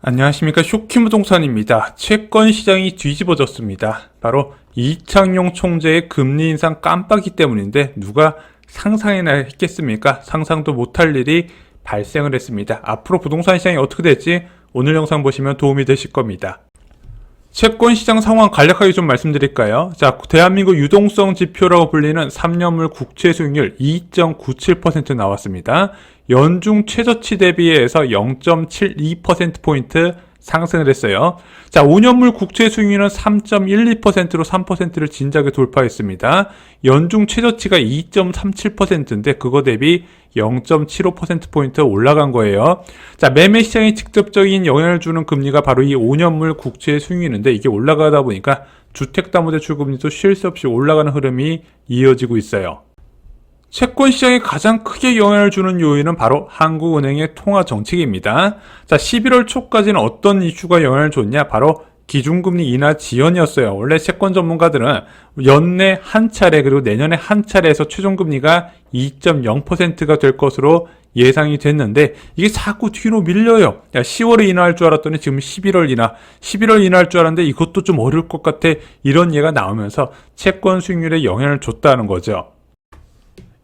안녕하십니까. 쇼키부동산입니다. 채권 시장이 뒤집어졌습니다. 바로 이창용 총재의 금리 인상 깜빡이 때문인데 누가 상상이나 했겠습니까? 상상도 못할 일이 발생을 했습니다. 앞으로 부동산 시장이 어떻게 될지 오늘 영상 보시면 도움이 되실 겁니다. 채권 시장 상황 간략하게 좀 말씀드릴까요? 자, 대한민국 유동성 지표라고 불리는 3년물 국채 수익률 2.97% 나왔습니다. 연중 최저치 대비해서 0.72%포인트 상승을 했어요. 자, 5년물 국채 수익률은 3.12%로 3%를 진작에 돌파했습니다. 연중 최저치가 2.37%인데 그거 대비 0.75%포인트 올라간 거예요. 자, 매매 시장에 직접적인 영향을 주는 금리가 바로 이 5년물 국채 수익률인데 이게 올라가다 보니까 주택담보대출 금리도 쉴 새 없이 올라가는 흐름이 이어지고 있어요. 채권 시장에 가장 크게 영향을 주는 요인은 바로 한국은행의 통화 정책입니다. 자, 11월 초까지는 어떤 이슈가 영향을 줬냐? 바로 기준금리 인하 지연이었어요. 원래 채권 전문가들은 연내 한 차례 그리고 내년에 한 차례에서 최종금리가 2.0%가 될 것으로 예상이 됐는데 이게 자꾸 뒤로 밀려요. 10월에 인하할 줄 알았더니 지금 11월 인하할 줄 알았는데 이것도 좀 어려울 것 같아. 이런 예가 나오면서 채권 수익률에 영향을 줬다는 거죠.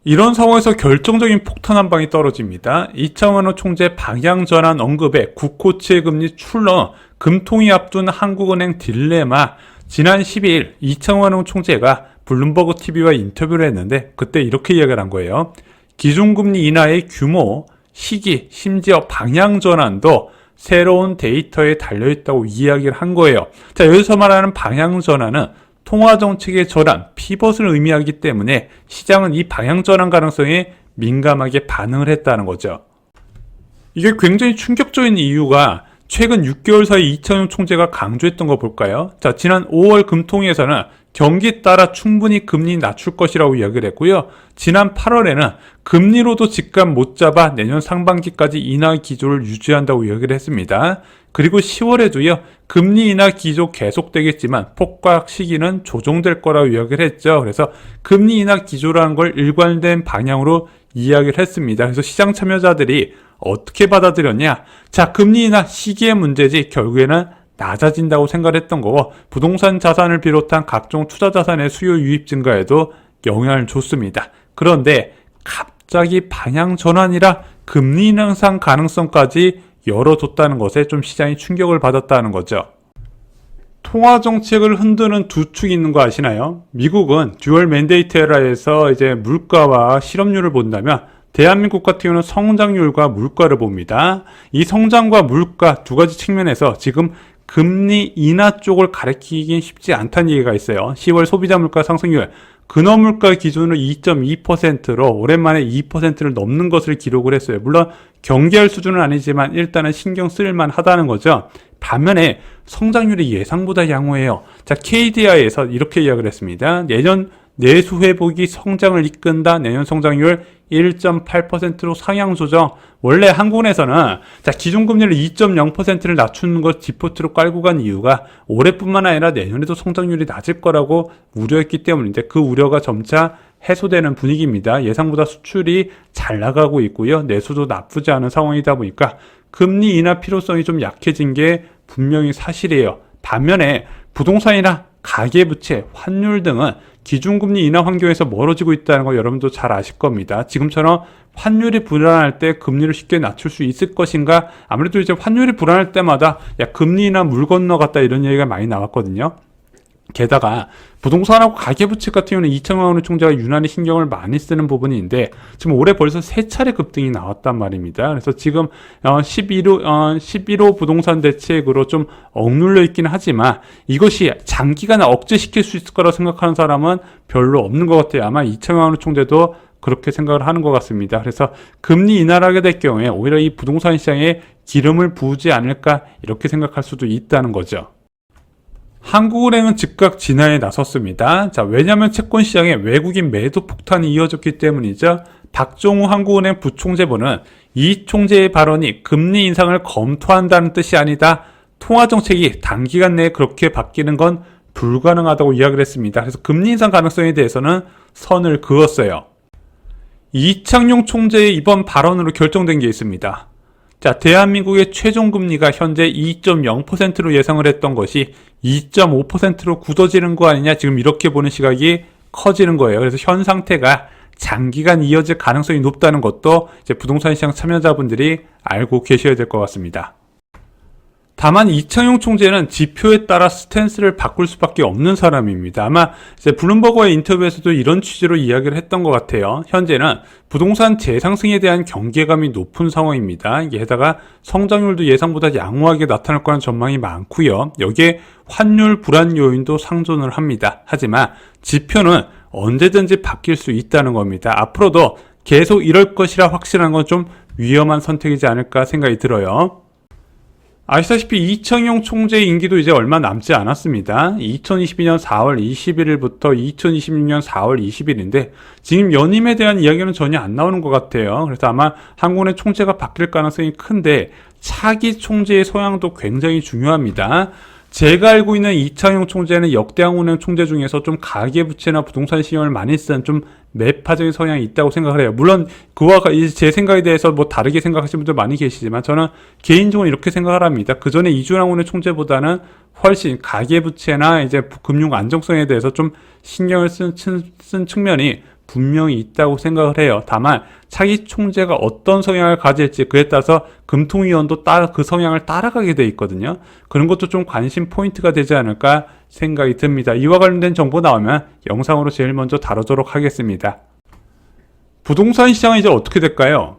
이런 상황에서 결정적인 폭탄 한 방이 떨어집니다. 이창원 총재 방향 전환 언급에 국고채 금리 출렁, 금통위 앞둔 한국은행 딜레마. 지난 12일 이창원 총재가 블룸버그 TV와 인터뷰를 했는데 그때 이렇게 이야기를 한 거예요. 기준금리 인하의 규모, 시기, 심지어 방향 전환도 새로운 데이터에 달려있다고 이야기를 한 거예요. 자, 여기서 말하는 방향 전환은 통화정책의 전환, 피벗을 의미하기 때문에 시장은 이 방향 전환 가능성에 민감하게 반응을 했다는 거죠. 이게 굉장히 충격적인 이유가 최근 6개월 사이 이창용 총재가 강조했던 거 볼까요? 자, 지난 5월 금통위에서는 경기에 따라 충분히 금리 낮출 것이라고 이야기를 했고요. 지난 8월에는 금리로도 집값 못 잡아 내년 상반기까지 인하 기조를 유지한다고 이야기를 했습니다. 그리고 10월에도요. 금리 인하 기조 계속되겠지만 폭락 시기는 조정될 거라고 이야기를 했죠. 그래서 금리 인하 기조라는 걸 일관된 방향으로 이야기를 했습니다. 그래서 시장 참여자들이 어떻게 받아들였냐? 자, 금리 인하 시기의 문제지 결국에는 낮아진다고 생각했던 거고 부동산 자산을 비롯한 각종 투자 자산의 수요 유입 증가에도 영향을 줬습니다. 그런데 갑자기 방향 전환이라 금리 인상 가능성까지 열어뒀다는 것에 좀 시장이 충격을 받았다는 거죠. 통화 정책을 흔드는 두 축이 있는 거 아시나요? 미국은 듀얼 맨데이트 에라에서 이제 물가와 실업률을 본다면 대한민국 같은 경우는 성장률과 물가를 봅니다. 이 성장과 물가 두 가지 측면에서 지금 금리 인하 쪽을 가리키긴 쉽지 않다는 얘기가 있어요. 10월 소비자 물가 상승률 근원 물가 기준으로 2.2%로 오랜만에 2%를 넘는 것을 기록을 했어요. 물론 경계할 수준은 아니지만 일단은 신경 쓸만 하다는 거죠. 반면에 성장률이 예상보다 양호해요. 자, KDI에서 이렇게 이야기를 했습니다. 내년 내수 회복이 성장을 이끈다. 내년 성장률 1.8%로 상향 조정. 원래 한국은행에서는 자, 기준금리를 2.0%를 낮추는 것 디포트로 깔고 간 이유가 올해뿐만 아니라 내년에도 성장률이 낮을 거라고 우려했기 때문인데 그 우려가 점차 해소되는 분위기입니다. 예상보다 수출이 잘 나가고 있고요. 내수도 나쁘지 않은 상황이다 보니까 금리 인하 필요성이 좀 약해진 게 분명히 사실이에요. 반면에 부동산이나 가계부채, 환율 등은 기준금리 인하 환경에서 멀어지고 있다는 거 여러분도 잘 아실 겁니다. 지금처럼 환율이 불안할 때 금리를 쉽게 낮출 수 있을 것인가? 아무래도 이제 환율이 불안할 때마다 야, 금리 인하 물 건너갔다 이런 얘기가 많이 나왔거든요. 게다가 부동산하고 가계부채 같은 경우는 이창원 총재가 유난히 신경을 많이 쓰는 부분인데 지금 올해 벌써 3차례 급등이 나왔단 말입니다. 그래서 지금 11호 부동산 대책으로 좀 억눌려 있긴 하지만 이것이 장기간 억제시킬 수 있을 거라고 생각하는 사람은 별로 없는 것 같아요. 아마 이창원 총재도 그렇게 생각을 하는 것 같습니다. 그래서 금리 인하를 하게 될 경우에 오히려 이 부동산 시장에 기름을 부으지 않을까 이렇게 생각할 수도 있다는 거죠. 한국은행은 즉각 진화에 나섰습니다. 자, 왜냐하면 채권 시장에 외국인 매도 폭탄이 이어졌기 때문이죠. 박종우 한국은행 부총재보는 이 총재의 발언이 금리 인상을 검토한다는 뜻이 아니다. 통화정책이 단기간 내에 그렇게 바뀌는 건 불가능하다고 이야기를 했습니다. 그래서 금리 인상 가능성에 대해서는 선을 그었어요. 이창용 총재의 이번 발언으로 결정된 게 있습니다. 자, 대한민국의 최종금리가 현재 2.0%로 예상을 했던 것이 2.5%로 굳어지는 거 아니냐, 지금 이렇게 보는 시각이 커지는 거예요. 그래서 현 상태가 장기간 이어질 가능성이 높다는 것도 이제 부동산 시장 참여자분들이 알고 계셔야 될 것 같습니다. 다만 이창용 총재는 지표에 따라 스탠스를 바꿀 수밖에 없는 사람입니다. 아마 이제 블룸버그의 인터뷰에서도 이런 취지로 이야기를 했던 것 같아요. 현재는 부동산 재상승에 대한 경계감이 높은 상황입니다. 게다가 성장률도 예상보다 양호하게 나타날 거라는 전망이 많고요. 여기에 환율 불안 요인도 상존을 합니다. 하지만 지표는 언제든지 바뀔 수 있다는 겁니다. 앞으로도 계속 이럴 것이라 확실한 건 좀 위험한 선택이지 않을까 생각이 들어요. 아시다시피 이창용 총재의 임기도 이제 얼마 남지 않았습니다. 2022년 4월 21일부터 2026년 4월 20일인데 지금 연임에 대한 이야기는 전혀 안 나오는 것 같아요. 그래서 아마 한국의 총재가 바뀔 가능성이 큰데 차기 총재의 소양도 굉장히 중요합니다. 제가 알고 있는 이창용 총재는 역대한은행 총재 중에서 좀 가계부채나 부동산 신용을 많이 쓴 좀 매파적인 성향이 있다고 생각을 해요. 물론 그와 제 생각에 대해서 뭐 다르게 생각하시는 분들 많이 계시지만 저는 개인적으로 이렇게 생각을 합니다. 그 전에 이준왕은행 총재보다는 훨씬 가계부채나 이제 금융 안정성에 대해서 좀 신경을 쓴 측면이 분명히 있다고 생각을 해요. 다만 차기 총재가 어떤 성향을 가질지 그에 따라서 금통위원도 그 성향을 따라가게 돼 있거든요. 그런 것도 좀 관심 포인트가 되지 않을까 생각이 듭니다. 이와 관련된 정보 나오면 영상으로 제일 먼저 다루도록 하겠습니다. 부동산 시장은 이제 어떻게 될까요?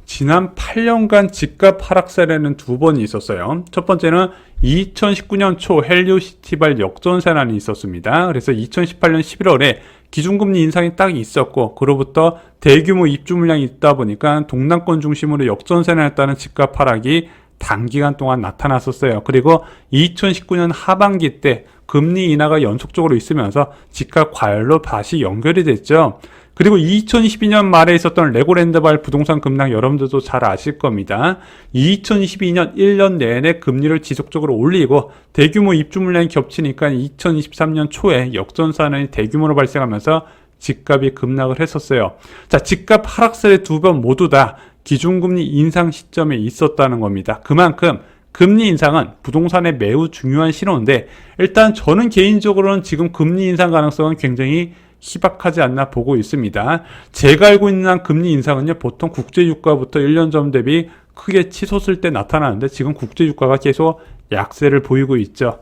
지난 8년간 집값 하락 사례는 두 번이 있었어요. 첫 번째는 2019년 초 헬리오시티발 역전세난이 있었습니다. 그래서 2018년 11월에 기준금리 인상이 딱 있었고 그로부터 대규모 입주 물량이 있다 보니까 동남권 중심으로 역전세난에 따른 집값 하락이 단기간 동안 나타났었어요. 그리고 2019년 하반기 때 금리 인하가 연속적으로 있으면서 집값 과열로 다시 연결이 됐죠. 그리고 2022년 말에 있었던 레고랜드발 부동산 급락 여러분들도 잘 아실 겁니다. 2022년 1년 내내 금리를 지속적으로 올리고 대규모 입주 물량이 겹치니까 2023년 초에 역전세난이 대규모로 발생하면서 집값이 급락을 했었어요. 자, 집값 하락세의 두 번 모두 다 기준금리 인상 시점에 있었다는 겁니다. 그만큼 금리 인상은 부동산에 매우 중요한 신호인데 일단 저는 개인적으로는 지금 금리 인상 가능성은 굉장히 희박하지 않나 보고 있습니다. 제가 알고 있는 한 금리 인상은요, 보통 국제유가부터 1년 전 대비 크게 치솟을 때 나타나는데 지금 국제유가가 계속 약세를 보이고 있죠.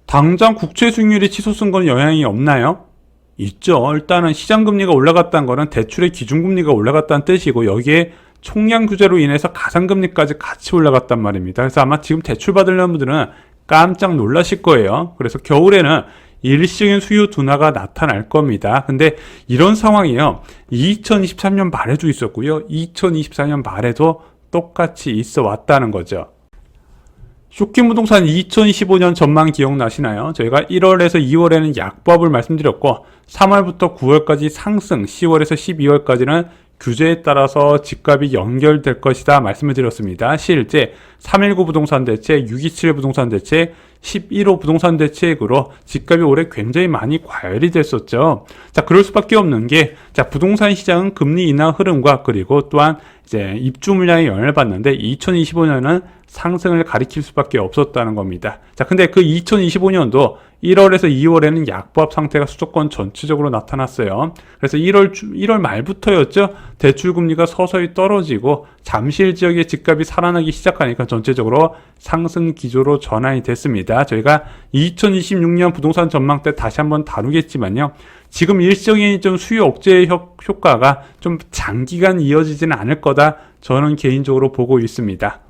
당장 국채 수익률이 치솟은 건 영향이 없나요? 있죠. 일단은 시장금리가 올라갔다는 거는 대출의 기준금리가 올라갔다는 뜻이고 여기에 총량 규제로 인해서 가상금리까지 같이 올라갔단 말입니다. 그래서 아마 지금 대출 받으려는 분들은 깜짝 놀라실 거예요. 그래서 겨울에는 일시적인 수요 둔화가 나타날 겁니다. 근데 이런 상황이요, 2023년 말에도 있었고요, 2024년 말에도 똑같이 있어 왔다는 거죠. 쇼킹부동산 2025년 전망 기억나시나요? 저희가 1월에서 2월에는 약보합을 말씀드렸고 3월부터 9월까지 상승, 10월에서 12월까지는 규제에 따라서 집값이 연결될 것이다 말씀을 드렸습니다. 실제 319 부동산 대책, 627 부동산 대책, 11호 부동산 대책으로 집값이 올해 굉장히 많이 과열이 됐었죠. 자, 그럴 수밖에 없는 게, 자, 부동산 시장은 금리 인하 흐름과 그리고 또한 이제 입주 물량에 영향을 받는데 2025년은 상승을 가리킬 수밖에 없었다는 겁니다. 자, 근데 그 2025년도 1월에서 2월에는 약보합 상태가 수도권 전체적으로 나타났어요. 그래서 1월 말부터였죠. 대출금리가 서서히 떨어지고 잠실 지역의 집값이 살아나기 시작하니까 전체적으로 상승 기조로 전환이 됐습니다. 저희가 2026년 부동산 전망 때 다시 한번 다루겠지만요. 지금 일시적인 좀 수요 억제 효과가 좀 장기간 이어지지는 않을 거다. 저는 개인적으로 보고 있습니다.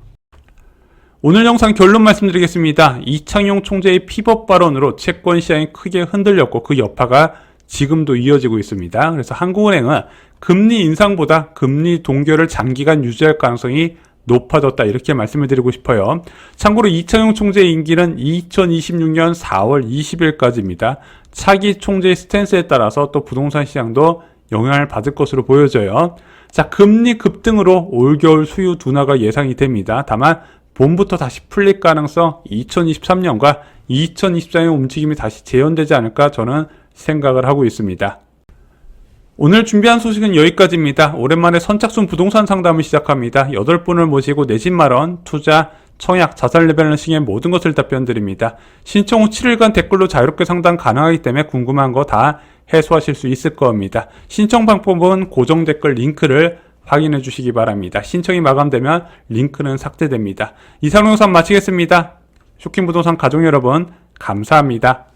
오늘 영상 결론 말씀드리겠습니다. 이창용 총재의 피벗 발언으로 채권 시장이 크게 흔들렸고 그 여파가 지금도 이어지고 있습니다. 그래서 한국은행은 금리 인상보다 금리 동결을 장기간 유지할 가능성이 높아졌다 이렇게 말씀을 드리고 싶어요. 참고로 이창용 총재의 임기는 2026년 4월 20일까지입니다. 차기 총재의 스탠스에 따라서 또 부동산 시장도 영향을 받을 것으로 보여져요. 자, 금리 급등으로 올겨울 수요 둔화가 예상이 됩니다. 다만 봄부터 다시 풀릴 가능성 2023년과 2024년 움직임이 다시 재현되지 않을까 저는 생각을 하고 있습니다. 오늘 준비한 소식은 여기까지입니다. 오랜만에 선착순 부동산 상담을 시작합니다. 8분을 모시고 내 집 마련, 투자, 청약, 자산 리밸런싱의 모든 것을 답변드립니다. 신청 후 7일간 댓글로 자유롭게 상담 가능하기 때문에 궁금한 거 다 해소하실 수 있을 겁니다. 신청 방법은 고정 댓글 링크를 확인해 주시기 바랍니다. 신청이 마감되면 링크는 삭제됩니다. 이상 영상 마치겠습니다. 쇼킹부동산 가족 여러분, 감사합니다.